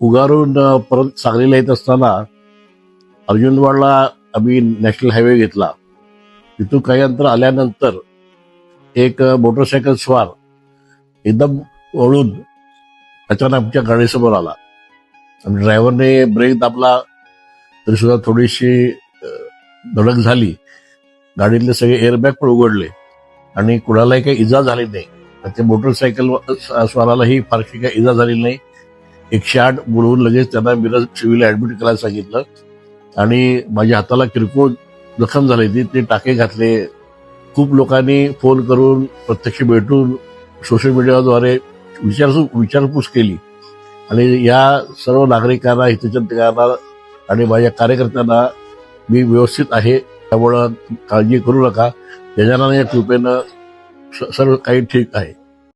उगारून परत सांगलीला येत असताना अर्जुनवाडला आम्ही नॅशनल हायवे घेतला. तिथून काही अंतर आल्यानंतर एक मोटरसायकल स्वार एकदम वळून अचानक आमच्या गाडीसमोर आला आणि ड्रायव्हरने ब्रेक दाबला तरी सुद्धा थोडीशी धडक झाली. गाडीतले सगळे एअरबॅग पण उघडले आणि कुणालाही काही इजा झाली नाही. ते मोटरसायकल स्वारालाही फारशी काही इजा झाली नाही. 108 बोलवून लगेच त्यांना मिरज सिव्हिल ऍडमिट करायला सांगितलं आणि माझ्या हाताला किरकोळ जखम झाली ते टाके घातले. खूप लोकांनी फोन करून प्रत्यक्ष भेटून सोशल मीडियाद्वारे विचारपूस केली आणि या सर्व नागरिकांना, हितचिंतकांना आणि माझ्या कार्यकर्त्यांना मी व्यवस्थित आहे, त्यामुळं काळजी करू नका. गजाननाच्या कृपेनं सर्व काही ठीक आहे.